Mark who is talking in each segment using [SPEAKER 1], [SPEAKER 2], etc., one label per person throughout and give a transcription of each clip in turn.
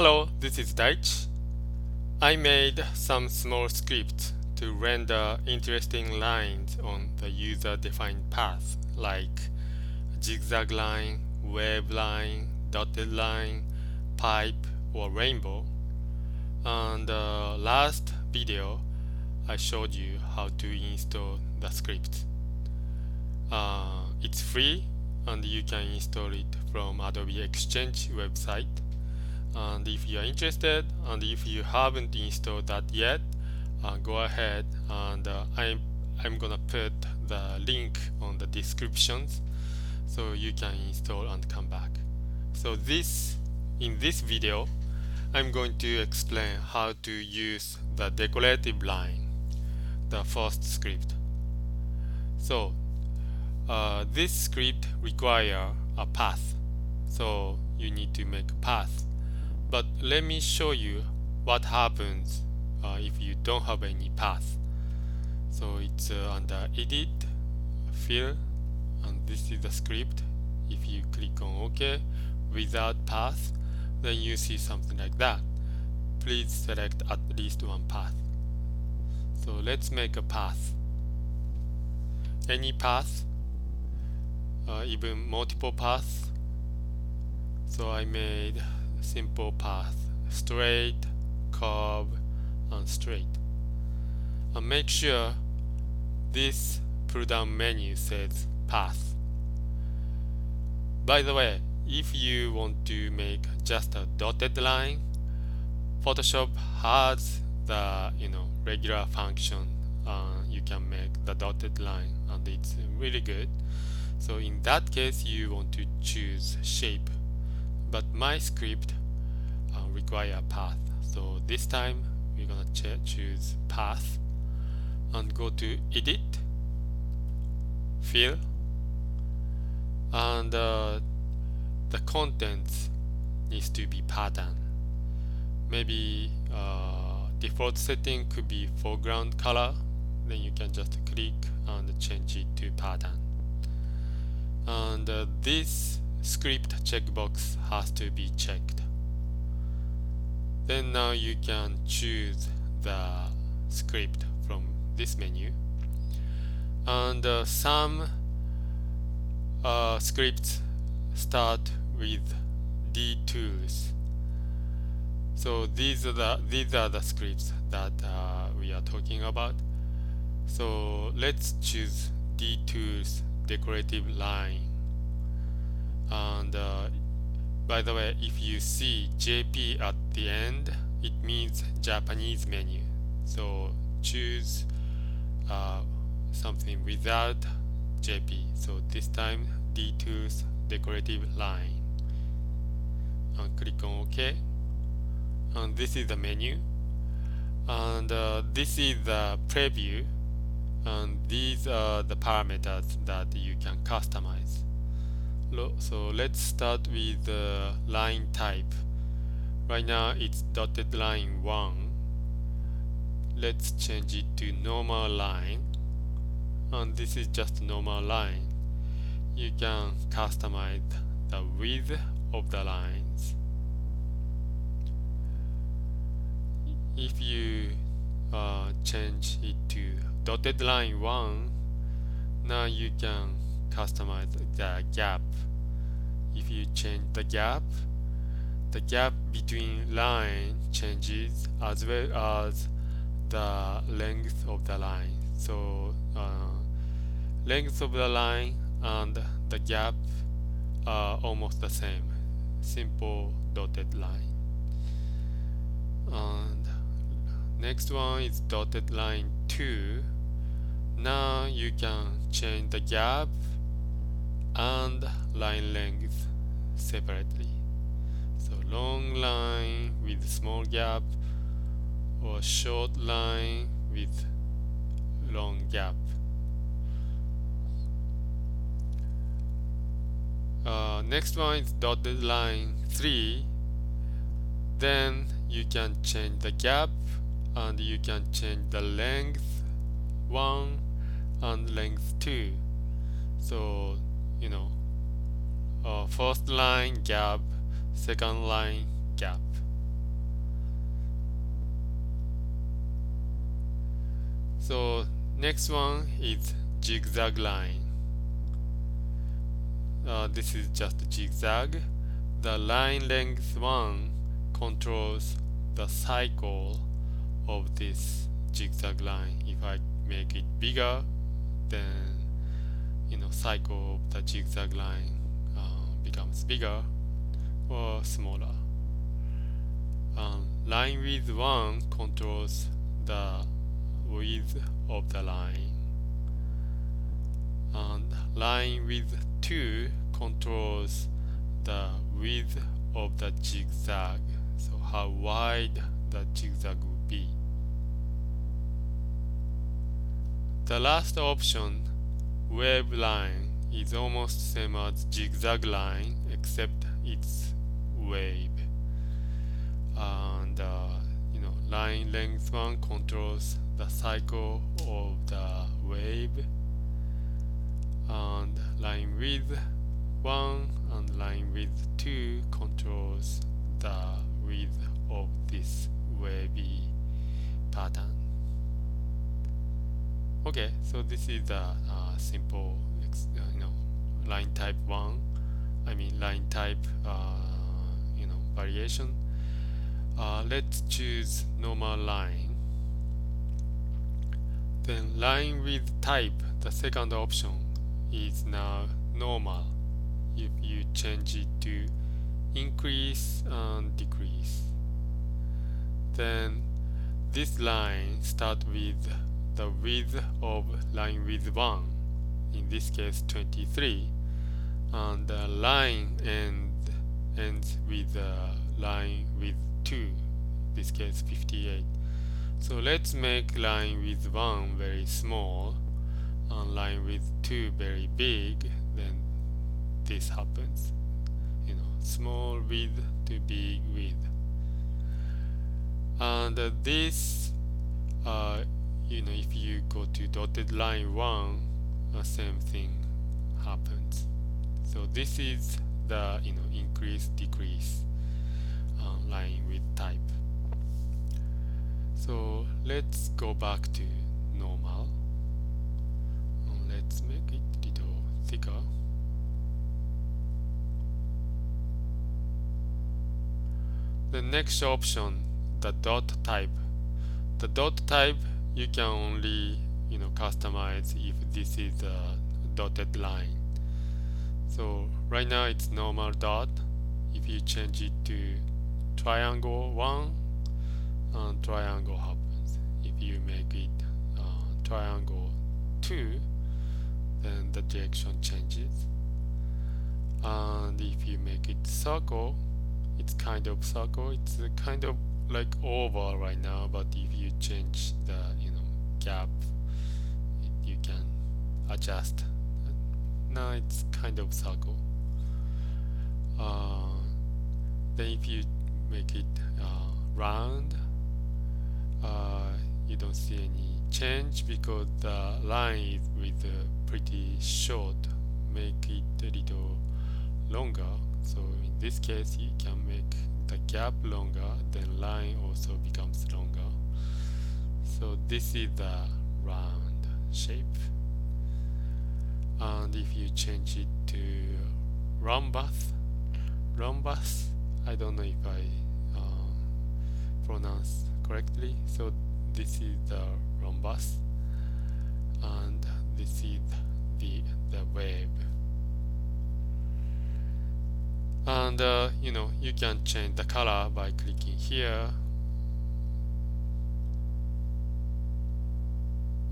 [SPEAKER 1] Hello, this is Daichi. I made some small scripts to render interesting lines on the user-defined path like zigzag line, wave line, dotted line, pipe, or rainbow. And last video, I showed you how to install the script. It's free and you can install it from Adobe Exchange website. And if you are interested and if you haven't installed that yet, go ahead and I'm gonna put the link on the descriptions so you can install and come back. So in this video I'm going to explain how to use the decorative line, the first script. So this script requires a path, so you need to make a path. But let me show you what happens if you don't have any path. So it's under Edit, Fill, and this is the script. If you click on OK without path, then you see something like that. Please select at least one path. So let's make a path. Any path, even multiple paths. So I made simple path, straight, curve, and straight. And make sure this pull down menu says path. By the way, if you want to make just a dotted line, Photoshop has the regular function. You can make the dotted line and it's really good. So in that case you want to choose shape, but my script require a path. So this time we're gonna choose path and go to Edit, Fill, and the contents needs to be pattern. Maybe default setting could be foreground color. Then you can just click and change it to pattern. And this script checkbox has to be checked. Then now you can choose the script from this menu. And some scripts start with D tools. So these are the scripts that we are talking about. So let's choose D tools decorative line. And by the way, if you see JP at the end, it means Japanese menu. So choose something without JP. So this time D tools decorative line. And click on OK. And this is the menu. And this is the preview. And these are the parameters that you can customize. So let's start with the line type. Right now it's dotted line 1. Let's change it to normal line. And this is just normal line. You can customize the width of the lines. If you change it to dotted line 1, now you can customize the gap. If you change the gap between line changes as well as the length of the line. So length of the line and the gap are almost the same. Simple dotted line. And next one is dotted line 2. Now you can change the gap and line length separately. So long line with small gap or short line with long gap. Next one is dotted line 3. Then you can change the gap and you can change the length 1 and length 2. So first line gap, second line gap. So next one is zigzag line. This is just zigzag. The line length 1 controls the cycle of this zigzag line. If I make it bigger, then cycle of the zigzag line becomes bigger or smaller. Line width 1 controls the width of the line, and line width 2 controls the width of the zigzag, so how wide the zigzag will be. The last option, wave line, is almost same as zigzag line except it's wave. And line length 1 controls the cycle of the wave, and line width 1 and line width 2 controls the width of this wavy pattern. Okay, so this is the simple line type 1, line type variation. Let's choose normal line. Then line width type, the second option, is now normal if you change it to increase and decrease. Then this line starts with the width of line width 1, in this case 23, and the line ends with line width 2, this case 58. So let's make line width 1 very small and line width 2 very big. Then this happens, small width to big width. And this if you go to dotted line 1, the same thing happens. So this is the increase decrease line width type. So let's go back to normal. Let's make it a little thicker. The next option, the dot type. The dot type you can only customize if this is a dotted line. So right now it's normal dot. If you change it to triangle 1, and triangle happens. If you make it triangle 2, then the direction changes. And if you make it circle, it's kind of circle. It's kind of like oval right now, but if you change the gap, you can adjust. Now it's kind of circle. Then if you make it round, you don't see any change because the line is with pretty short. Make it a little longer. So in this case, you can make the gap longer, then line also becomes longer. So this is the round shape. And if you change it to rhombus, I don't know if I pronounce correctly. So this is the rhombus, and this is the wave. And you can change the color by clicking here.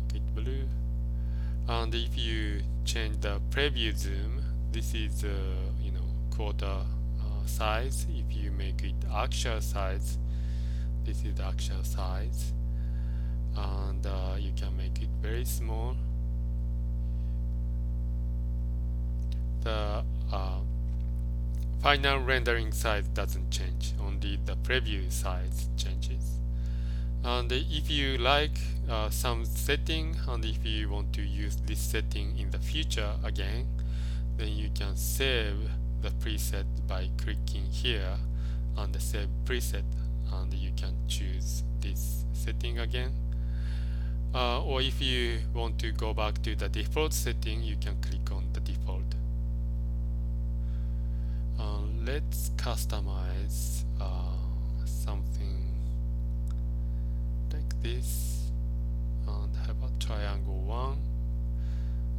[SPEAKER 1] Make it blue. And if you change the preview zoom, this is quarter size. If you make it actual size, this is the actual size. And you can make it very small. The final rendering size doesn't change, only the preview size changes. And if you like some setting, and if you want to use this setting in the future again, then you can save the preset by clicking here on the save preset, and you can choose this setting again. or if you want to go back to the default setting, you can click on the default. Let's customize something like this, and have a triangle one,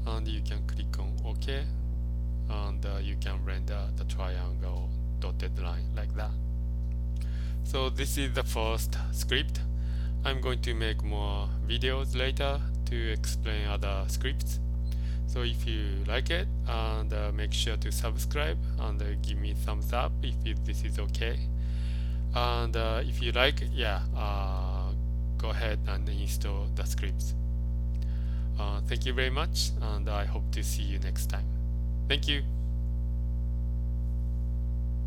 [SPEAKER 1] and you can click on OK, and you can render the triangle dotted line like that. So this is the first script. I'm going to make more videos later to explain other scripts. So if you like it, and make sure to subscribe and give me thumbs up if this is okay. And if you like, go ahead and install the scripts. Thank you very much, and I hope to see you next time. Thank you.